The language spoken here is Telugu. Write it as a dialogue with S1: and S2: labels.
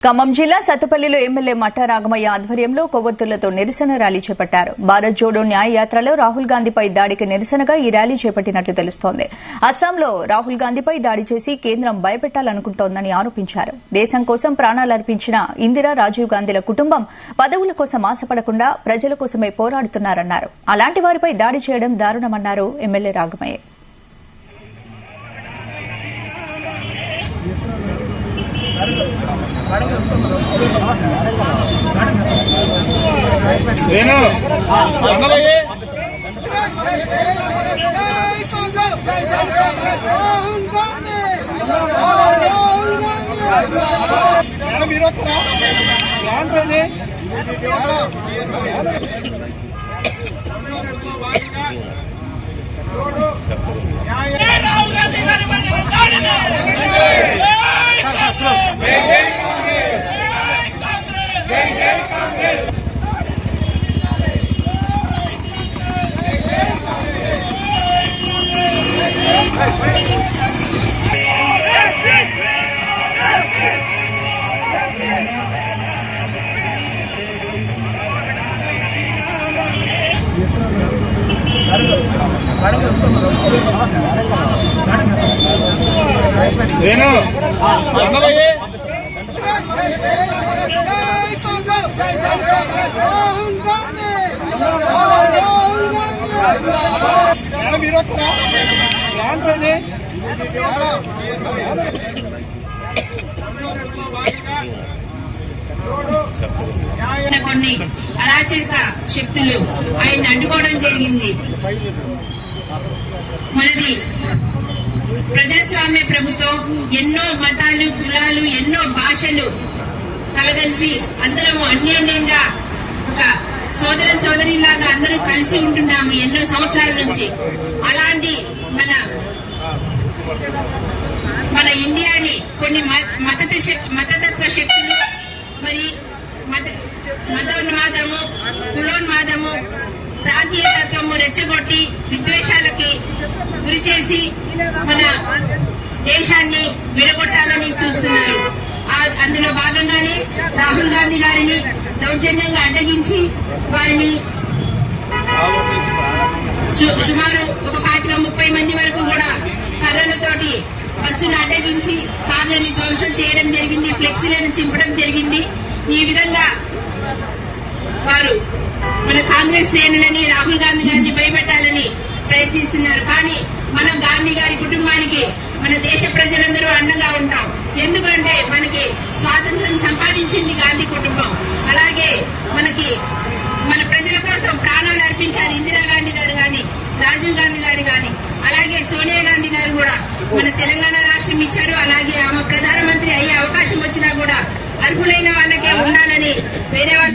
S1: ఖమ్మం జిల్లా సత్తుపల్లిలో ఎమ్మెల్యే మట్టా రాగమయ్య ఆధ్వర్యంలో కొవ్వొత్తులతో నిరసన ర్యాలీ చేపట్టారు. భారత్ జోడో న్యాయ యాత్రలో రాహుల్ గాంధీపై దాడికి నిరసనగా ఈ ర్యాలీ చేపట్టినట్లు తెలుస్తోంది. అస్సాంలో రాహుల్ గాంధీపై దాడి చేసి కేంద్రం భయపెట్టాలనుకుంటోందని ఆరోపించారు. దేశం కోసం ప్రాణాలర్పించిన ఇందిరా, రాజీవ్ గాంధీల కుటుంబం పదవుల కోసం ఆశపడకుండా ప్రజల కోసమే పోరాడుతున్నారన్నారు. అలాంటి వారిపై దాడి చేయడం దారుణమన్నారు ఎమ్మెల్యే రాగమయ్య.
S2: కొన్ని అరాచక శక్తులు ఆయన అడ్డుకోవడం జరిగింది. మనది ప్రజాస్వామ్య ప్రభుత్వం, ఎన్నో మతాలు, కులాలు, ఎన్నో భాషలు కలగలిసి అందరము అన్యోన్యంగా ఒక సోదర సోదరిలాగా అందరూ కలిసి ఉంటున్నాము ఎన్నో సంవత్సరాల నుంచి. అలాంటి మన ఇండియాని కొన్ని మతతత్వ శక్తులు మరి మతోన్మాదము, కులోన్మాదము, ప్రాంతీయతత్వము రెచ్చగొట్టి విద్వేషాలకి గురి చేసి మన దేశాన్ని విడగొట్టాలని చూస్తున్నారు. అందులో భాగంగానే రాహుల్ గాంధీ గారిని దౌర్జన్యంగా అడ్డగించి వారిని సుమారు ఒక 25-30 మంది వరకు కూడా కర్రలతోటి బస్సును అడ్డగించి కార్లని ధ్వంసం చేయడం జరిగింది, ఫ్లెక్సీలను చింపడం జరిగింది. ఈ విధంగా వారు మన కాంగ్రెస్ శ్రేణులని, రాహుల్ గాంధీ గారిని భయపెట్టాలని ప్రయత్నిస్తున్నారు. కానీ మనం గాంధీ గారి కుటుంబానికి మన దేశ ప్రజలందరూ అండగా ఉంటాం. ఎందుకంటే మనకి స్వాతంత్రం సంపాదించింది గాంధీ కుటుంబం. అలాగే మన ప్రజల కోసం ప్రాణాలు అర్పించారు ఇందిరాగాంధీ గారు కానీ, రాజీవ్ గాంధీ గారు కానీ. అలాగే సోనియా గాంధీ గారు కూడా మన తెలంగాణ రాష్ట్రం ఇచ్చారు. అలాగే ఆమె ప్రధానమంత్రి అయ్యే అవకాశం వచ్చినా కూడా అర్హులైన వాళ్ళకే ఉండాలని వేరే వాళ్ళ